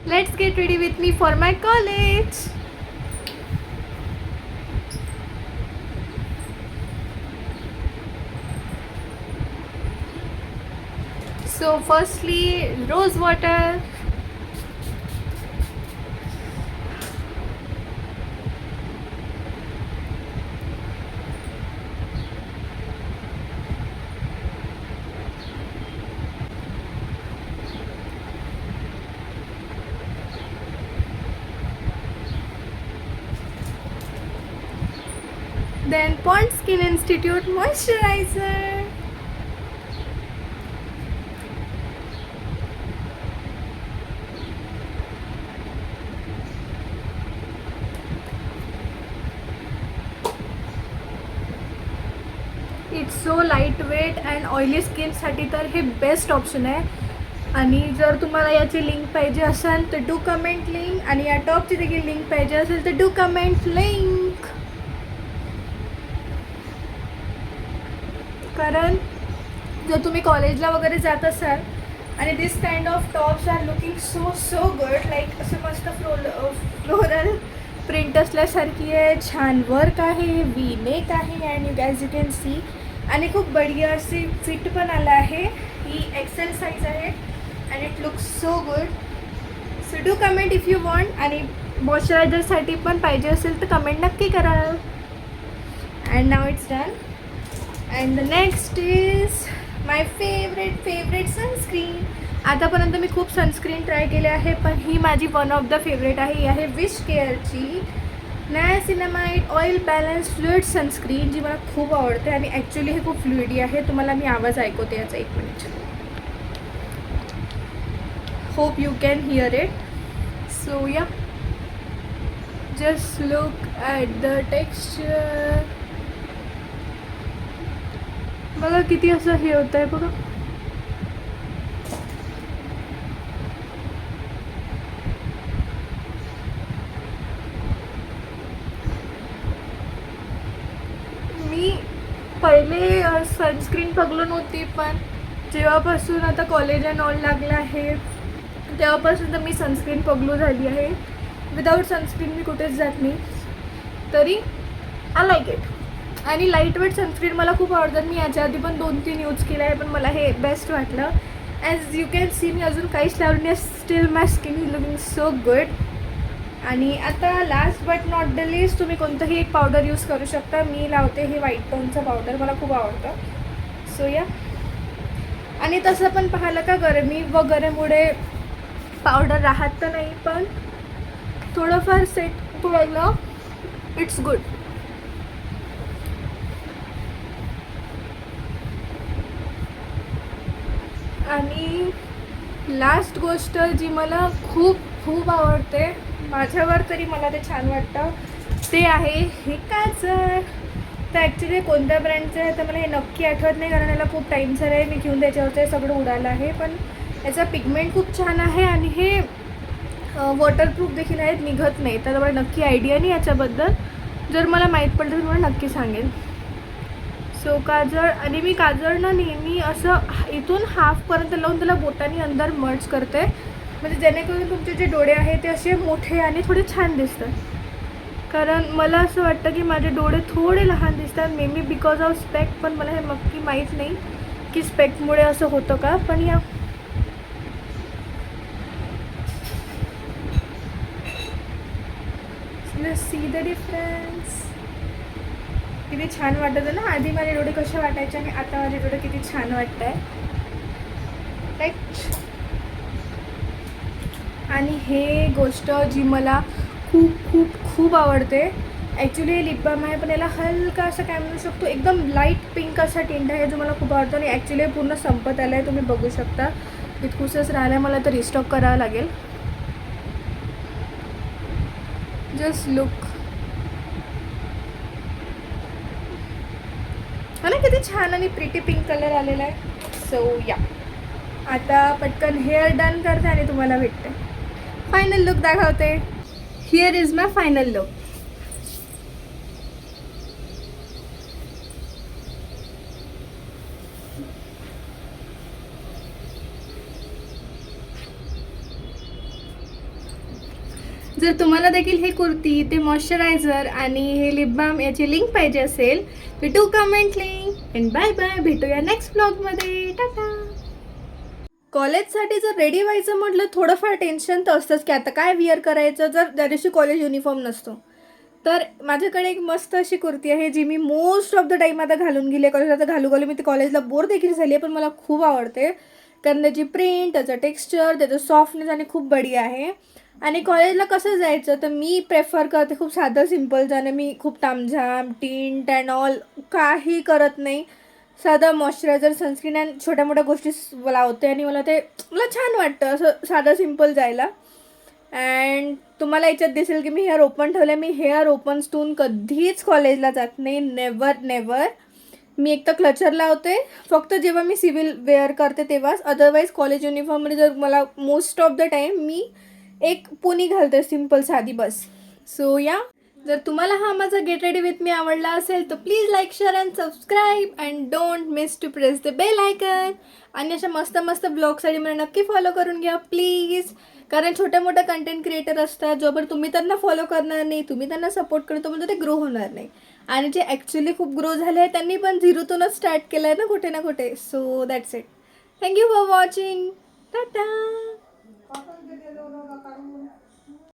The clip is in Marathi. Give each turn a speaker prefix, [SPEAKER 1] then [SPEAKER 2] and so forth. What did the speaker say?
[SPEAKER 1] Let's get ready with me for my college. So firstly, rose water. Then Pond Skin Institute moisturizer. It's so lightweight and oily स्किनसाठी तर हे बेस्ट ऑप्शन आहे. आणि जर तुम्हाला याची लिंक पाहिजे असेल तर डू कमेंट लिंक, आणि या टॉपची देखील लिंक पाहिजे असेल तर डू कमेंट लिंक. कारण जर तुम्ही कॉलेजला वगैरे जात असाल आणि this kind of tops are looking so good, like असं मस्त फ्लोरल प्रिंट असल्यासारखी आहे, छान वर्क आहे, वी नेक आहे and you guys you can see. आणि खूप बढिया अशी फिट पण आला आहे. ही एक्सेल साईज आहे and it looks so good. So do comment if you want. आणि मॉइश्चरायझरसाठी पण पाहिजे असेल तर कमेंट नक्की करा. And now it's done. And the next is my favourite sunscreen. आतापर्यंत मी खूप सनस्क्रीन ट्राय केले आहे, पण ही माझी वन ऑफ द फेवरेट आहे. ही आहे विश केअरची niacinamide oil balance fluid sunscreen, जी मला खूप आवडते. आणि ॲक्च्युली हे खूप फ्लुइडी आहे. तुम्हाला मी आवाज ऐकवते याचा, 1 minute. Hope you can hear it. So yeah, just look at the texture. बघा किती असं हे होतं आहे बघा. मी पहिले सनस्क्रीन बघलो नव्हती, पण जेव्हापासून आता कॉलेज अँड ऑल लागलं आहे तेव्हापासून तर मी सनस्क्रीन पगलू झाली आहे. विदाऊट सनस्क्रीन मी कुठेच जात नाही. तरी आय लाईक इट. आणि लाईट वेट सनस्क्रीन मला खूप आवडतात. मी याच्या आधी पण 2-3 यूज केलं आहे, पण मला हे बेस्ट वाटलं. ॲज यू कॅन सी, मी अजून काहीच लावलं नाही, steel my skin is looking so good. आणि आता last but not the list, तुम्ही कोणतंही एक पावडर यूज करू शकता. मी लावते हे व्हाईट टोनचं पावडर, मला खूप आवडतं. सो या. आणि तसं पण पाहिलं का, गरमी वगैरेमुळे पावडर राहत तर नाही, पण थोडंफार सेट व्हायला इट्स गुड. आणि लास्ट गोष्ट जी मला खूप खूप आवडते, माझ्यावर तरी मला ते छान वाटतं, ते आहे हे काजळ. तर ॲक्च्युली कोणत्या ब्रँडचं आहे तर मला हे नक्की आठवत नाही, कारण याला खूप टाईम झाला आहे मी घेऊन त्याच्यावरचं सगळं उडालं आहे. पण याचा पिगमेंट खूप छान आहे आणि हे वॉटरप्रूफ देखील आहेत, निघत नाही. तर मला नक्की आयडिया नाही याच्याबद्दल. जर मला माहीत पडलं तर तुम्हाला नक्की सांगेन. सो काजळ. आणि मी काजळ ना नेहमी असं इथून हाफपर्यंत लावून त्याला बोटाने अंदर मर्ज करते, म्हणजे जेणेकरून तुमचे जे डोळे आहेत ते असे मोठे आणि थोडे छान दिसतात. कारण मला असं वाटतं की माझे डोळे थोडे लहान दिसतात, maybe because of specs. पण मला हे नक्की माहीत नाही की स्पेक्टमुळे असं होतं का. पण या सी द डिफरन्स. किती छान वाटत ना. आधी माझे डोळे कसे वाटायचे आणि आता माझे डोळे किती छान वाटत आहे, राईट. आणि हे गोष्ट जी मला खूप खूप खूप आवडते, ॲक्च्युली लिप बाम आहे, पण याला हलका असं काय म्हणू शकतो, एकदम लाईट पिंक असा टिंट आहे जो मला खूप आवडतो. आणि ॲक्च्युली पूर्ण संपत आलं आहे, तुम्ही बघू शकता. इतकुसंच राहिलं आहे, मला तर रिस्टॉक करावं लागेल. Just look. मला किती छान आणि प्रिटी पिंक कलर आलेला आहे. सो या, आता पटकन हेअर डन करते आणि तुम्हाला भेटते, फायनल लुक दाखवते. Here is my final look. जर तुम्हाला देखील ही कुर्ती, ते मॉइश्चरायझर आणि हे लिप बाम याची लिंक पाहिजे असेल तर do comment link. And bye bye, भेटूया नेक्स्ट ब्लॉगमध्ये. टाटा. कॉलेजसाठी जर रेडी व्हायचं म्हटलं थोडंफार टेन्शन तर असतंच की आता काय विअर करायचं जर त्या दिवशी कॉलेज युनिफॉर्म नसतो. तर माझ्याकडे एक मस्त अशी कुर्ती आहे जी मी मोस्ट ऑफ द टाईम आता घालून गेली आहे. कॉलेजला तर घालू मी ती कॉलेजला बोर देखील झाली आहे, पण मला खूप आवडते कारण त्याची प्रिंट, त्याचं टेक्स्चर, त्याचं सॉफ्टनेस आणि खूप बढिया आहे. आणि कॉलेजला कसं जायचं तर मी प्रेफर करते खूप साधं सिम्पल जाणं. मी खूप तामझाम टिंट अँड ऑल काही करत नाही. साधा मॉइश्चरायझर, सनस्क्रीन अँड छोट्या मोठ्या गोष्टी लावते आणि मला छान वाटतं असं साधं सिम्पल जायला. अँड तुम्हाला याच्यात दिसेल की मी हेअर ओपन ठेवलं. मी हेअर ओपन स्टून कधीच कॉलेजला जात नाही, नेवर नेवर. मी एक तर क्लचर लावते फक्त जेव्हा मी सिव्हिल वेअर करते तेव्हाच. अदरवाईज कॉलेज युनिफॉर्ममध्ये जर मला मोस्ट ऑफ द टाईम मी एक पुनी घालते सिम्पल साधी बस. सो या, जर तुम्हाला हा माझा गेट रेडी विथ मी आवडला असेल तर please like, share and subscribe and don't miss to press the bell icon. आणि अशा मस्त मस्त ब्लॉगसाठी मला नक्की फॉलो करून घ्या प्लीज. कारण छोट्या मोठ्या कंटेंट क्रिएटर असतात, जोपर्यंत तुम्ही त्यांना फॉलो करणार नाही, तुम्ही त्यांना सपोर्ट करतो म्हणजे ते ग्रो होणार नाही. आणि जे ॲक्च्युली खूप ग्रो झाले आहे त्यांनी पण झिरोतूनच स्टार्ट केलं आहे ना कुठे ना कुठे. So that's it. Thank you for watching. Tata.